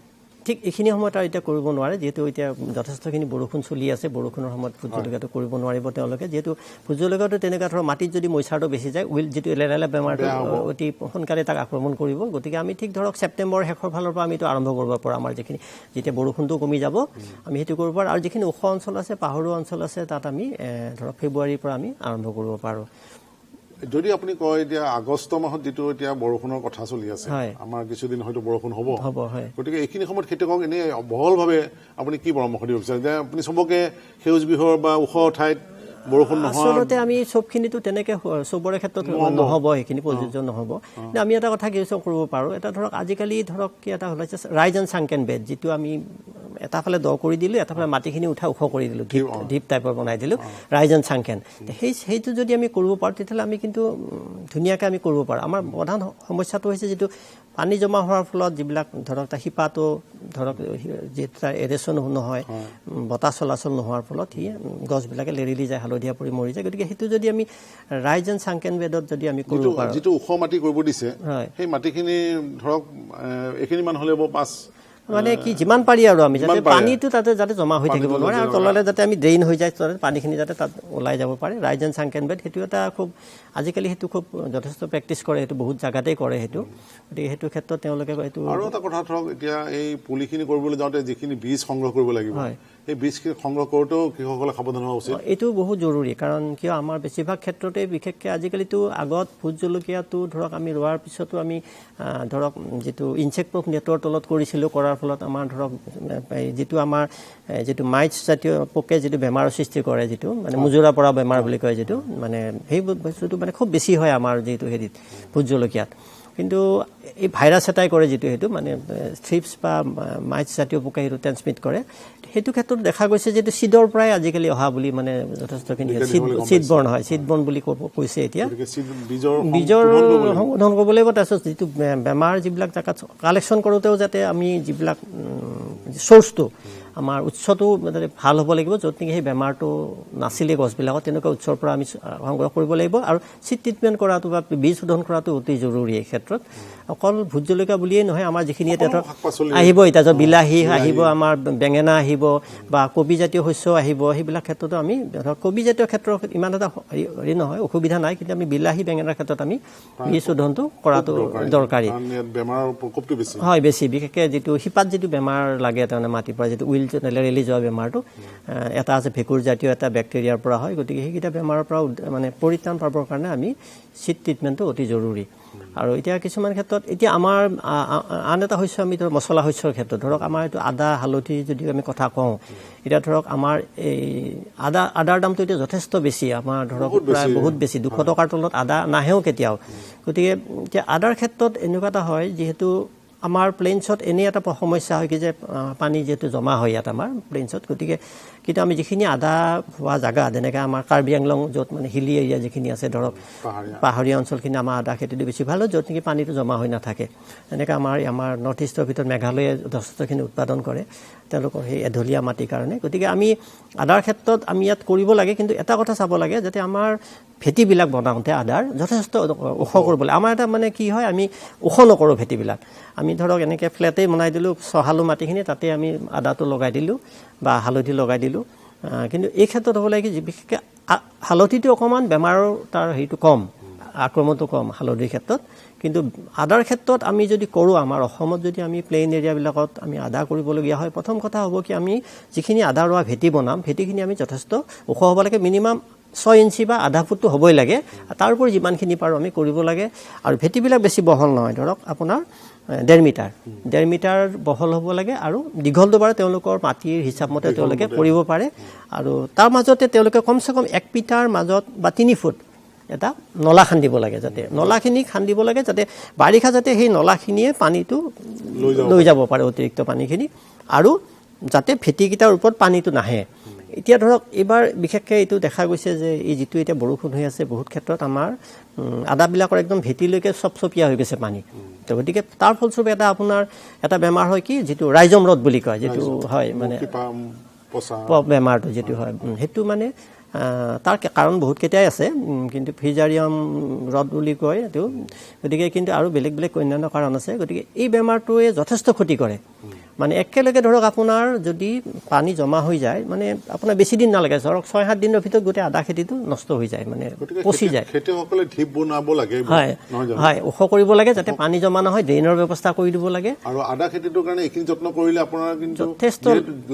ঠিক এইখিনি সময়ত আৰু এতিয়া কৰিব নোৱাৰে যিহেতু এতিয়া যথেষ্টখিনি বৰষুণ চলি আছে বৰষুণৰ সময়ত ভোট জলকীয়াটো কৰিব নোৱাৰিব তেওঁলোকে যিহেতু ভোট জলকীয়াটো তেনেকুৱা ধৰক মাটিত যদি মইচাৰটো বেছি যায় যিটো লেৰেলা বেমাৰটো অতি সোনকালে তাক আক্ৰমণ কৰিব গতিকে আমি ঠিক ধৰক ছেপ্টেম্বৰ শেষৰ ফালৰ পৰা আমি এইটো আৰম্ভ কৰিব পাৰোঁ আমাৰ যিখিনি যেতিয়া বৰষুণটো কমি যাব আমি সেইটো কৰিব পাৰোঁ আৰু যিখিনি ওখ অঞ্চল আছে পাহাৰীয়া অঞ্চল আছে তাত আমি ধৰক ফেব্ৰুৱাৰীৰ পৰা আমি আৰম্ভ কৰিব পাৰোঁ যদি আপুনি কয় এতিয়া আগষ্ট মাহত যিটো এতিয়া বৰষুণৰ কথা চলি আছে আমাৰ কিছুদিন হয়তো বৰষুণ হ'ব গতিকে এইখিনি সময়ত খেতিয়কক এনেই বহলভাৱে আপুনি কি পৰামৰ্শ দিব বিচাৰে যে আপুনি চবকে সেউজ গৃহৰ বা ওখ ঠাইত বৰষুণ নহয় আচলতে আমি চবখিনিতো তেনেকৈ চবৰে ক্ষেত্ৰত নহ'ব সেইখিনি প্ৰযোজ্য নহ'ব কিন্তু আমি এটা কথা কিছু কৰিব পাৰোঁ এটা ধৰক আজিকালি ধৰক কি এটা ওলাইছে ৰাইজ এণ্ড চাংকেন বেড যিটো আমি এটাফালে দ কৰি দিলোঁ এটাফালে মাটিখিনি উঠাই ওখ কৰি দিলোঁ ঢিপ টাইপৰ বনাই দিলোঁ ৰাইজ এণ্ড চাংকেন সেইটো যদি আমি কৰিব পাৰোঁ তেতিয়াহ'লে আমি কিন্তু ধুনীয়াকৈ আমি কৰিব পাৰোঁ আমাৰ প্ৰধান সমস্যাটো হৈছে যিটো পানী জমা হোৱাৰ ফলত যিবিলাক ধৰক তাৰ শিপাটো ধৰক যিটো তাৰ এৰেশ্যন নহয় বতাহ চলাচল নোহোৱাৰ ফলত সি গছবিলাকে লেৰেলি যায় হালধীয়া পৰি মৰি যায় গতিকে সেইটো যদি আমি ৰাইজ এণ্ড চাংকেন বেডত যদি আমি কৰিব পাৰোঁ যিটো ওখ মাটি কৰিব দিছে সেই মাটিখিনি ধৰক এইখিনি মান হ'লে পাঁচ মানে কি যিমান পাৰি আৰু আমি যাতে পানীটো তাতে যাতে জমা হৈ থাকিব নোৱাৰে আৰু তললৈ যাতে আমি ড্ৰেইন হৈ যায় পানীখিনি যাতে তাত ওলাই যাব পাৰে ৰাইজ এণ্ড চাংকেন বেড সেইটো এটা খুব আজিকালি সেইটো খুব যথেষ্ট প্ৰেক্টিচ কৰে সেইটো বহুত জেগাতেই কৰে সেইটো গতিকে সেইটো ক্ষেত্ৰত তেওঁলোকে এইটো আৰু এটা কথা ধৰক এতিয়া এই পুলিখিনি কৰিবলৈ যাওঁতে যিখিনি বীজ সংগ্ৰহ কৰিব লাগিব এই বীজখিনি সংগ্ৰহ কৰোঁতেও কৃষকসকলে সাৱধান হোৱা উচিত এইটো বহুত জৰুৰী কাৰণ কিয় আমাৰ বেছিভাগ ক্ষেত্ৰতে বিশেষকৈ আজিকালিতো আগত ভোট জলকীয়াটো ধৰক আমি ৰোৱাৰ পিছতো আমি ধৰক যিটো ইনচেক্ট প্ৰুফ নেটৰ তলত কৰিছিলোঁ কৰাৰ ফলত আমাৰ ধৰক যিটো আমাৰ যিটো মাইটছ জাতীয় পোকে যিটো বেমাৰৰ সৃষ্টি কৰে যিটো মানে মুজুৰা পৰা বেমাৰ বুলি কয় যিটো মানে সেই বস্তুটো মানে খুব বেছি হয় আমাৰ যিটো হেৰিত ভোট জলকীয়াত কিন্তু এই ভাইৰাছ এটাই কৰে যিটো সেইটো মানে থ্ৰিপছ বা মাইটছ জাতীয় পোকে সেইটো ট্ৰেন্সমিট কৰে সেইটো ক্ষেত্ৰত দেখা গৈছে যে এইটো চিডৰ পৰাই আজিকালি অহা বুলি মানে যথেষ্টখিনি চিডবৰ্ণ হয় চিডবৰ্ণ বুলি কৈছে এতিয়া বীজৰ সংশোধন কৰিব লাগিব তাৰপিছত যিটো বেমাৰ যিবিলাক জেগাত কালেকশ্যন কৰোঁতেও যাতে আমি যিবিলাক চ'ৰ্চটো আমাৰ উৎসটো যাতে ভাল হ'ব লাগিব য'ত নেকি সেই বেমাৰটো নাছিলে গছবিলাকত তেনেকুৱা উৎসৰ পৰা আমি সংগ্ৰহ কৰিব লাগিব আৰু চিড ট্ৰিটমেণ্ট কৰাটো বা বীজ শোধন কৰাটো অতি জৰুৰী এই ক্ষেত্ৰত অকল ভোট জলকীয়া বুলিয়েই নহয় আমাৰ যিখিনি এতিয়া আহিব এতিয়া য'ত বিলাহী আহিব আমাৰ বেঙেনা আহিব বা কবিজাতীয় শস্য আহিব সেইবিলাক ক্ষেত্ৰতো আমি ধৰক কবিজাতীয় ক্ষেত্ৰত ইমান এটা হেৰি নহয় অসুবিধা নাই কিন্তু আমি বিলাহী বেঙেনাৰ ক্ষেত্ৰত আমি বীজ শোধনটো কৰাটো দৰকাৰী হয় বেছি বিশেষকৈ যিটো শিপাত যিটো বেমাৰ লাগে তাৰমানে মাটিৰ পৰা যিটো উইল ৰেলি যোৱা বেমাৰটো এটা আছে ভেঁকুৰ জাতীয় এটা বেক্টেৰিয়াৰ পৰা হয় গতিকে সেইকেইটা বেমাৰৰ পৰা মানে পৰিত্ৰাণ পাবৰ কাৰণে আমি চিড ট্ৰিটমেণ্টটো অতি জৰুৰী আৰু এতিয়া কিছুমান ক্ষেত্ৰত এতিয়া আমাৰ আন এটা শস্য আমি ধৰক মছলা শস্যৰ ক্ষেত্ৰত ধৰক আমাৰ এইটো আদা হালধি যদি আমি কথা কওঁ এতিয়া ধৰক আমাৰ এই আদাৰ দামটো এতিয়া যথেষ্ট বেছি আমাৰ ধৰক প্ৰায় বহুত বেছি 200 টকাৰ তলত আদা নাহেও কেতিয়াও গতিকে এতিয়া আদাৰ ক্ষেত্ৰত এনেকুৱা এটা হয় যিহেতু আমাৰ প্লেইনছত এনে এটা সমস্যা হয় কি যে পানী যেহেতু জমা হয় ইয়াত আমাৰ প্লেইনছত গতিকে কিন্তু আমি যিখিনি আদা হোৱা জাগা যেনেকৈ আমাৰ কাৰ্বি আংলং য'ত মানে হিলি এৰিয়া যিখিনি আছে ধৰক পাহাৰীয়া অঞ্চলখিনি আমাৰ আদা খেতিটো বেছি ভাল হয় য'ত নেকি পানীটো জমা হৈ নাথাকে এনেকৈ আমাৰ নৰ্থ ইষ্টৰ ভিতৰত মেঘালয়ে যথেষ্টখিনি উৎপাদন কৰে তেওঁলোকৰ সেই এঢলীয়া মাটিৰ কাৰণে গতিকে আমি আদাৰ ক্ষেত্ৰত আমি ইয়াত কৰিব লাগে কিন্তু এটা কথা চাব লাগে যাতে আমাৰ ভেটিবিলাক বনাওঁতে আদাৰ যথেষ্ট ওখ কৰিব লাগে আমাৰ এটা মানে কি হয় আমি ওখ নকৰোঁ ভেটিবিলাক আমি ধৰক এনেকৈ ফ্লেটেই বনাই দিলোঁ চহালো মাটিখিনি তাতে আমি আদাটো লগাই দিলোঁ বা হালধি লগাই দিলোঁ কিন্তু এই ক্ষেত্ৰত হ'ব লাগে কি বিশেষকৈ হালধিটো অকণমান বেমাৰৰ তাৰ হেৰিটো কম আক্ৰমণটো কম হালধিৰ ক্ষেত্ৰত কিন্তু আদাৰ ক্ষেত্ৰত আমি যদি কৰোঁ আমাৰ অসমত যদি আমি প্লেইন এৰিয়াবিলাকত আমি আদা কৰিবলগীয়া হয় প্ৰথম কথা হ'ব কি আমি যিখিনি আদা ৰোৱা ভেটি বনাম ভেটিখিনি আমি যথেষ্ট ওখ হ'ব লাগে মিনিমাম 6 ইঞ্চি বা আধা ফুটটো হ'বই লাগে তাৰ উপৰি যিমানখিনি পাৰোঁ আমি কৰিব লাগে আৰু ভেটিবিলাক বেছি বহল নহয় ধৰক আপোনাৰ 1.5 মিটাৰ বহল হ'ব লাগে আৰু দীঘলটো বাৰু তেওঁলোকৰ মাটিৰ হিচাপমতে তেওঁলোকে কৰিব পাৰে আৰু তাৰ মাজতে তেওঁলোকে কমচে কম 1 মিটাৰ মাজত বা 3 ফুট এটা নলা খান্দিব লাগে যাতে নলাখিনি খান্দিব লাগে যাতে বাৰিষা যাতে সেই নলাখিনিয়ে পানীটো লৈ যাব পাৰে অতিৰিক্ত পানীখিনি আৰু যাতে ভেটিকেইটাৰ ওপৰত পানীটো নাহে এতিয়া ধৰক এইবাৰ বিশেষকৈ এইটো দেখা গৈছে যে এই যিটো এতিয়া বৰষুণ হৈ আছে বহুত ক্ষেত্ৰত আমাৰ আদাবিলাকৰ একদম ভেটিলৈকে চপচপীয়া হৈ গৈছে পানী তো গতিকে তাৰ ফলস্বৰূপে এটা আপোনাৰ এটা বেমাৰ হয় কি যিটো ৰাইজম ৰদ বুলি কয় যিটো হয় মানে বেমাৰটো যিটো হয় সেইটো মানে তাৰ কাৰণ বহুত কেইটাই আছে কিন্তু ফিজাৰিয়াম ৰদ বুলি কয় এইটো গতিকে কিন্তু আৰু বেলেগ বেলেগ অন্যান্য কাৰণ আছে গতিকে এই বেমাৰটোৱে যথেষ্ট ক্ষতি কৰে মানে একেলগে ধৰক আপোনাৰ যদি পানী জমা হৈ যায় মানে আপোনাৰ বেছি দিন নালাগে ধৰক 6-7 দিনৰ ভিতৰত গোটেই আদা খেতিটো নষ্ট হৈ যায় মানে পচি যায় খেতিয়কসকলে ঢিপ বনাব লাগে হয় হয় ওখ কৰিব লাগে যাতে পানী জমা নহয় ড্ৰেইনৰ ব্যৱস্থা কৰি দিব লাগে আৰু আদা খেতিটোৰ কাৰণে এইখিনি যত্ন কৰিলে আপোনাৰ কিন্তু যথেষ্ট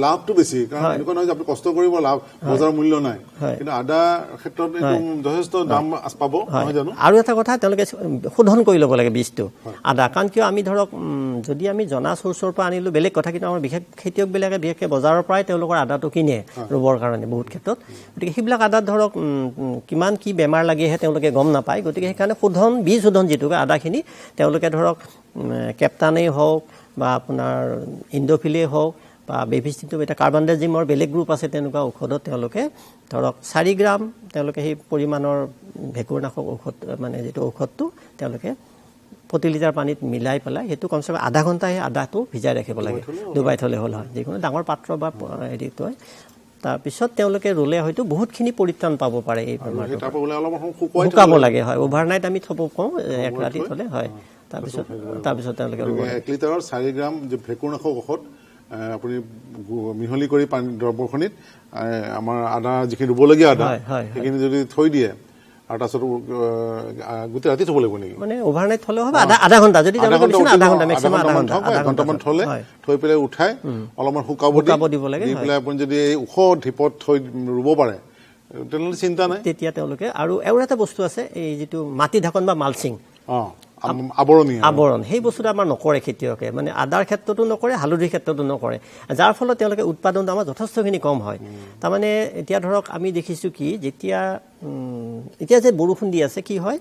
লাভটো বেছি কাৰণ এনেকুৱা নহয় যে আপুনি কষ্ট কৰিব লাভ বজাৰ মূল্য নাই কিন্তু আদা ক্ষেত্ৰত যথেষ্ট দাম পাব নহয় জানো আৰু এটা কথা তেওঁলোকে শোধন কৰি ল'ব লাগে বীজটো আদা কাৰণ কিয় আমি ধৰক যদি আমি জনা চ'ৰ্চৰ পৰা আনিলোঁ বেলেগ কথা কিন্তু আমাৰ বিশেষ খেতিয়কবিলাকে বিশেষকৈ বজাৰৰ পৰাই তেওঁলোকৰ আদাটো কিনে ৰুবৰ কাৰণে বহুত ক্ষেত্ৰত গতিকে সেইবিলাক আদাত ধৰক কিমান কি বেমাৰ লাগেহে তেওঁলোকে গম নাপায় গতিকে সেইকাৰণে বীজ শোধন যিটো আদাখিনি তেওঁলোকে ধৰক কেপ্টানেই হওক বা আপোনাৰ ইণ্ডোফিলেই হওক বা বেভিষ্টিনটো এতিয়া কাৰ্বানডাজিমৰ বেলেগ গ্ৰুপ আছে তেনেকুৱা ঔষধত তেওঁলোকে ধৰক 4 গ্ৰাম তেওঁলোকে সেই পৰিমাণৰ ভেঁকুৰনাশক ঔষধ মানে যিটো ঔষধটো তেওঁলোকে প্ৰতি লিটাৰ পানীত মিলাই পেলাই সেইটো কমচে কম আধা ঘণ্টা সেই আদাটো ভিজাই ৰাখিব লাগে ডুবাই থ'লে হ'ল হয় যিকোনো ডাঙৰ পাত্ৰ বা হেৰিটো হয় তাৰপিছত তেওঁলোকে ৰুলে হয়তো বহুতখিনি পৰিত্ৰাণ পাব পাৰে এই বেমাৰটো শুকাব লাগে হয় অভাৰনাইট আমি থ'ব কওঁ 1 ৰাতি থ'লে হয় তাৰপিছত তেওঁলোকে 1 লিটাৰৰ 4 গ্ৰাম যে ভেঁকুৰনাশক ঔষধ আপুনি মিহলি কৰি পানী দ্ৰৱখিনিত আমাৰ আদা যিখিনি ৰুবলগীয়া আদা সেইখিনি যদি থৈ দিয়ে আৰু তাৰপিছত গোটেই ৰাতি থ'ব লাগিব নেকি মানে অভাৰনাইট থ'লে হ'ব আধা ঘণ্টা যদি আধা ঘণ্টা মেক্সিমাম আধা ঘণ্টামান থ'লে থৈ পেলাই উঠাই অলপমান শুকাব দিব লাগে দি পেলাই আপুনি যদি এই ওখ ঢিপত থৈ ৰুব পাৰে তেনেহ'লে চিন্তা নাই তেতিয়া তেওঁলোকে আৰু এটা বস্তু আছে এই যিটো মাটি ঢাকন বা মালচিং আৱৰণ সেই বস্তুটো আমাৰ নকৰে খেতিয়কে, মানে আদাৰ ক্ষেত্ৰতো নকৰে, হালধিৰ ক্ষেত্ৰতো নকৰে, যাৰ ফলত তেওঁলোকে উৎপাদনটো আমাৰ যথেষ্টখিনি কম হয়। তাৰমানে এতিয়া ধৰক আমি দেখিছোঁ কি এতিয়া যে বৰষুণ দি আছে কি হয়,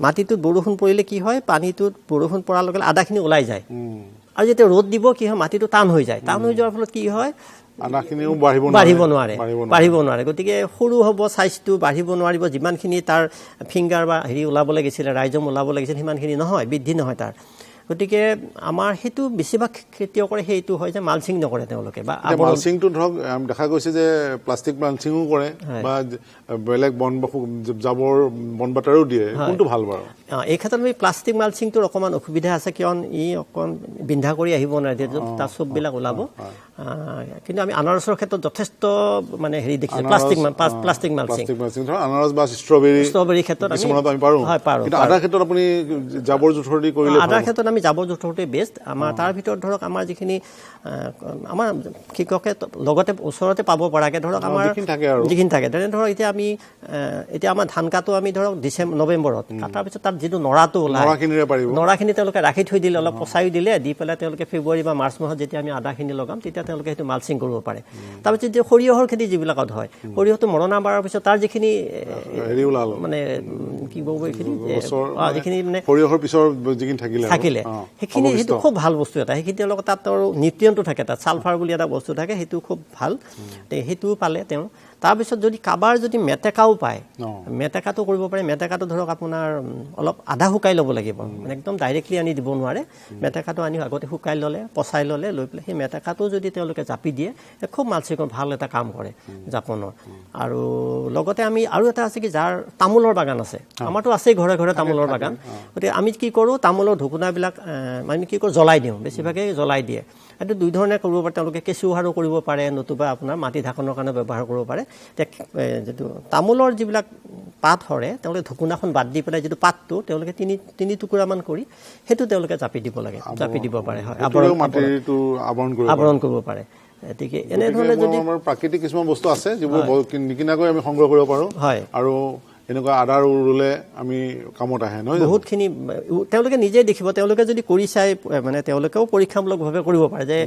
মাটিটোত বৰষুণ পৰিলে কি হয়, পানীটোত বৰষুণ পৰাৰ লগে লগে আদাখিনি ওলাই যায়, আৰু যেতিয়া ৰ'দ দিব কি হয়, মাটিটো টান হৈ যায়, টান হৈ যোৱাৰ ফলত কি হয়, আদাখিনিও বাঢ়িব নোৱাৰে। গতিকে সৰু হ'ব চাইজটো, বাঢ়িব নোৱাৰিব, যিমানখিনি তাৰ ফিংগাৰ বা ওলাব লাগিছিলে, ৰাইজম ওলাব লাগিছিল সিমানখিনি নহয়, বৃদ্ধি নহয় তাৰ। গতিকে আমাৰ সেইটো বেছিভাগ খেতিয়কৰে সেইটো হয় যে মালচিং নকৰে তেওঁলোকে, বা মালচিংটো ধৰক দেখা গৈছে যে প্লাষ্টিক মালচিঙো কৰে বা বেলেগ জাবৰ বন বাটাৰো দিয়ে, কোনটো ভাল বাৰু? এই ক্ষেত্ৰত আমি প্লাষ্টিক মালচিংটোৰ অকণমান অসুবিধা আছে, কিয়নো ই অকণ বিন্ধা কৰি আহিব নোৱাৰে, তাৰ চববিলাক ওলাব। কিন্তু আমি আনাৰসৰ ক্ষেত্ৰত যথেষ্ট মানে দেখিছোঁ প্লাষ্টিক মালচিং, আনাৰস বা ষ্ট্ৰবেৰী ক্ষেত্ৰত আমি পাৰোঁ। কিন্তু আদাৰ ক্ষেত্ৰত আপুনি জাবৰ জোঁথৰ দি কৰিলে, আদাৰ ক্ষেত্ৰত আমি জাবৰ জোঁথৰটোৱে বেষ্ট। আমাৰ তাৰ ভিতৰত ধৰক আমাৰ যিখিনি আমাৰ কৃষকে লগতে ওচৰতে পাব পৰাকৈ ধৰক আমাৰ যিখিনি থাকে, তেনে ধৰক এতিয়া আমাৰ ধান কাটো আমি ধৰক নৱেম্বৰত কাটাৰ পিছত তাত যিটো নৰাটো ওলায়, নৰাখিনি তেওঁলোকে ৰাখি থৈ দিলে, অলপ পচাই দিলে, দি পেলাই তেওঁলোকে ফেব্ৰুৱাৰী বা মাৰ্চ মাহত যেতিয়া আমি আদাখিনি লগাম তেতিয়া তেওঁলোকে সেইটো মালচিং কৰিব পাৰে। তাৰপিছত যেতিয়া সৰিয়হৰ খেতি যিবিলাকত হয়, সৰিয়হটো মৰণা মাৰাৰ পিছত তাৰ যিখিনি মানে কি ক'ব, যিখিনি মানে সৰিয়হৰ পিছৰ যিখিনি থাকিলে সেইখিনি সেইটো খুব ভাল বস্তু এটা, সেইখিনি তেওঁলোকৰ তাত আৰু নিউট্ৰিয়েণ্টটো থাকে, তাত ছালফাৰ বুলি এটা বস্তু থাকে, সেইটো খুব ভাল, সেইটোও পালে তেওঁ। তাৰপিছত যদি কাৰোবাৰ যদি মেটেকাও পায়, মেটেকাটো কৰিব পাৰে। মেটেকাটো ধৰক আপোনাৰ অলপ আধা শুকাই ল'ব লাগিব, মানে একদম ডাইৰেক্টলি আনি দিব নোৱাৰে, মেটেকাটো আনি আগতে শুকাই ল'লে, পচাই ল'লে, লৈ পেলাই সেই মেটেকাটো যদি তেওঁলোকে জাপি দিয়ে, খুব মালচিঙৰ ভাল এটা কাম কৰে জাপনৰ। আৰু লগতে আমি আৰু এটা আছে কি, যাৰ তামোলৰ বাগান আছে, আমাৰতো আছেই ঘৰে ঘৰে তামোলৰ বাগান, গতিকে আমি কি কৰোঁ, তামোলৰ ঢকুনাবিলাক আমি কি কৰোঁ, জ্বলাই দিওঁ, বেছিভাগেই জ্বলাই দিয়ে। সেইটো দুই ধৰণে কৰিব পাৰে, তেওঁলোকে কেঁচু সাৰো কৰিব পাৰে, নতুবা আপোনাৰ মাটি ঢাকনৰ কাৰণে ব্যৱহাৰ কৰিব পাৰে। যিটো তামোলৰ যিবিলাক পাত সৰে, তেওঁলোকে ঢকুনাখন বাদ দি পেলাই যিটো পাতটো তেওঁলোকে তিনি টুকুৰামান কৰি সেইটো তেওঁলোকে জাপি দিব লাগে, জাপি দিব পাৰে, হয়, আৱৰণ কৰিব পাৰে। গতিকে এনেধৰণে যদি প্ৰাকৃতিক কিছুমান বস্তু আছে যিবোৰ নিকিনাকৈ আমি সংগ্ৰহ কৰিব পাৰোঁ, হয়, আৰু এনেকুৱা আদাৰ ৰুলে আমি কামত আহে, নহয় বহুতখিনি তেওঁলোকে নিজেই দেখিব। তেওঁলোকে যদি কৰি চাই, মানে তেওঁলোকেও পৰীক্ষামূলকভাৱে কৰিব পাৰে যে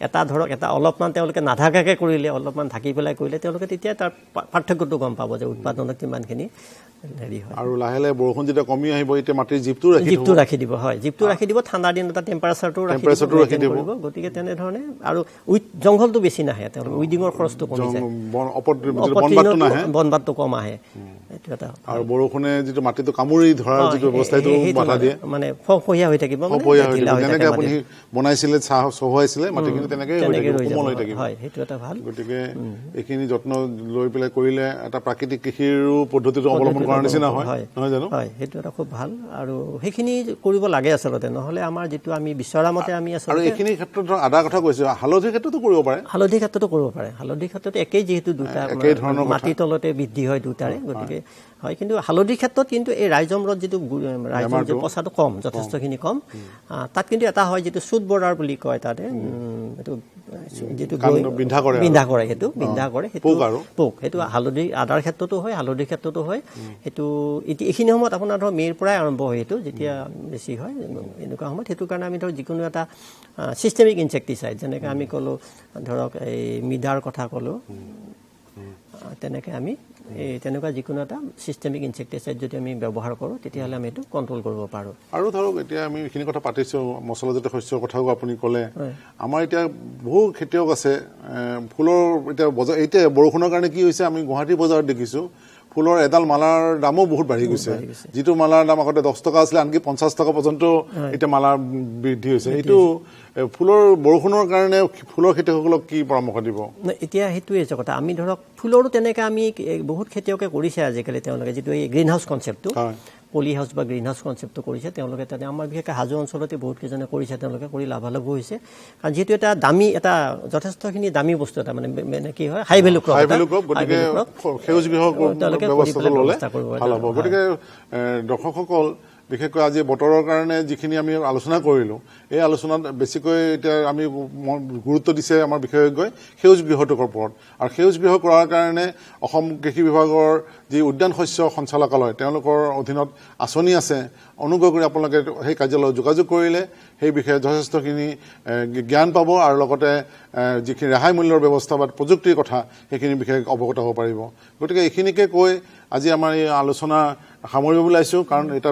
এটা ধৰক এটা অলপমান তেওঁলোকে নাঢাকাকৈ কৰিলে, অলপমান ঢাকি পেলাই কৰিলে, তেওঁলোকে তেতিয়া তাৰ পাৰ্থক্যটো গম পাব যে উৎপাদনত কিমানখিনি হেৰি হয়। আৰু লাহে লাহে বৰষুণ যেতিয়া কমি আহিব, এতিয়া মাটিৰ জীপটো ৰাখি দিব, হয়, জীপটো ৰাখি দিব, ঠাণ্ডা দিন এটা টেম্পাৰেচাৰটো ৰাখি দিব। গতিকে তেনেধৰণে আৰু জংঘলটো বেছি নাহে, তেওঁলোকে উইডিঙৰ খৰচটো কমি যায়, বনবাদটো কম আহে। এইটো এটা আৰু বৰষুণে যিটো মাটিটো কামুৰি ধৰাৰ যিটো ব্যৱস্থা, সেইটো বাধা দিয়ে, মানে ফফহীয়া হৈ থাকিব, যেনেকৈ আপুনি বনাইছিলে, চহোৱাইছিলে মাটিখিনি তেনেকৈ কোমল হৈ থাকিব। সেইটো এটা ভাল। গতিকে এইখিনি যত্ন লৈ পেলাই কৰিলে এটা প্ৰাকৃতিক কৃষিৰো পদ্ধতিটো অৱলম্বন কৰাৰ নিচিনা হয়, নহয় জানো? হয়, সেইটো এটা খুব ভাল, আৰু সেইখিনি কৰিব লাগে আচলতে, নহ'লে আমাৰ যিটো আমি বিচৰা মতে আমি আচলতে। আৰু এইখিনি ক্ষেত্ৰত ধৰক আদাৰ কথা কৈছোঁ, হালধিৰ ক্ষেত্ৰতো কৰিব পাৰে, হালধিৰ ক্ষেত্ৰতো একেই, যিহেতু দুটা মাটিৰ তলতে বৃদ্ধি হয় দুটাৰে, গতিকে হয়। কিন্তু হালধিৰ ক্ষেত্ৰত কিন্তু এই ৰাইজমৰত যিটো পচাটো কম, যথেষ্টখিনি কম। তাত কিন্তু এটা হয় যিটো চুট বৰ্ডাৰ বুলি কয়, তাতে এইটো যিটো বিন্ধা কৰে, সেইটো পোক, সেইটো আদাৰ ক্ষেত্ৰতো হয়, হালধিৰ ক্ষেত্ৰতো হয়। সেইটো এইখিনি সময়ত আপোনাৰ ধৰক মে'ৰ পৰাই আৰম্ভ হয়, সেইটো যেতিয়া বেছি হয় এনেকুৱা সময়ত। সেইটো কাৰণে আমি ধৰক যিকোনো এটা ছিষ্টেমিক ইনছেক্টিচাইড, যেনেকৈ আমি ক'লোঁ ধৰক এই মিডাৰ কথা ক'লোঁ, তেনেকৈ আমি তেনেকুৱা যিকোনো এটা ছিষ্টেমিক ইনছেক্টিচাইড যদি আমি ব্যৱহাৰ কৰোঁ, তেতিয়াহ'লে আমি এইটো কণ্ট্ৰল কৰিব পাৰোঁ। আৰু ধৰক এতিয়া আমি এইখিনি কথা পাতিছোঁ, মছলাজাতীয় শস্যৰ কথাও আপুনি ক'লে। আমাৰ এতিয়া বহু খেতিয়ক আছে, ফুলৰ এতিয়া বৰষুণৰ কাৰণে কি হৈছে, আমি গুৱাহাটী বজাৰত দেখিছোঁ ফুলৰ এডাল মালাৰ দামো বহুত বাঢ়ি গৈছে। যিটো মালাৰ দাম আগতে 10 টকা আছিলে, আনকি 50 টকা পৰ্যন্ত এতিয়া মালাৰ বৃদ্ধি হৈছে। এইটো ফুলৰ বৰষুণৰ কাৰণে ফুলৰ খেতিয়কসকলক কি পৰামৰ্শ দিব? এতিয়া সেইটোৱে হৈছে কথা। আমি ধৰক ফুলৰো তেনেকৈ আমি বহুত খেতিয়কে কৰিছে আজিকালি, তেওঁলোকে যিটো এই গ্ৰীণ হাউচ কনচেপ্টটো, পলি হাউচ বা গ্ৰীণ হাউচ কনচেপ্টটো কৰিছে তেওঁলোকে। তাতে আমাৰ বিশেষকৈ হাজো অঞ্চলতে বহুত কেইজনে কৰিছে, তেওঁলোকে কৰি লাভালাভ হৈছে। কাৰণ যিহেতু এটা দামী, এটা যথেষ্টখিনি দামী বস্তু, এটা মানে কি হয়, হাই ভেলু ক্ৰপ, সেউজ গৃহ ব্যৱস্থা ল'লে ভাল হ'ব। গতিকে দৰ্শকসকল, বিশেষকৈ আজি বতৰৰ কাৰণে যিখিনি আমি আলোচনা কৰিলোঁ, এই আলোচনাত বেছিকৈ এতিয়া আমি গুৰুত্ব দিছে আমাৰ বিশেষজ্ঞই সেউজ গৃহটোৰ ওপৰত। আৰু সেউজ গৃহ কৰাৰ কাৰণে অসম কৃষি বিভাগৰ যি উদ্যান শস্য সঞ্চালকালয়, তেওঁলোকৰ অধীনত আঁচনি আছে। অনুগ্ৰহ কৰি আপোনালোকে সেই কাৰ্যালয়ত যোগাযোগ কৰিলে সেই বিষয়ে যথেষ্টখিনি জ্ঞান পাব আৰু লগতে যিখিনি ৰেহাই মূল্যৰ ব্যৱস্থা বা প্ৰযুক্তিৰ কথা সেইখিনি বিষয়ে অৱগত হ'ব পাৰিব। গতিকে এইখিনিকে কৈ আজি আমাৰ এই আলোচনা সামৰিব ওলাইছোঁ, কাৰণ এটা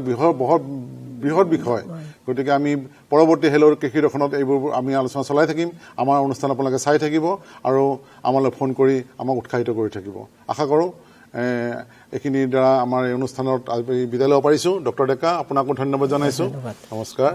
বৃহৎ বিষয়। গতিকে আমি পৰৱৰ্তী হেল্ল' কৃষি দৰ্শনত এইবোৰ আমি আলোচনা চলাই থাকিম। আমাৰ অনুষ্ঠান আপোনালোকে চাই থাকিব আৰু আমালৈ ফোন কৰি আমাক উৎসাহিত কৰি থাকিব। আশা কৰোঁ এইখিনিৰ দ্বাৰা আমাৰ এই অনুষ্ঠানত বিদায় ল'ব পাৰিছোঁ। ডক্টৰ ডেকা, আপোনাকো ধন্যবাদ জনাইছোঁ। নমস্কাৰ।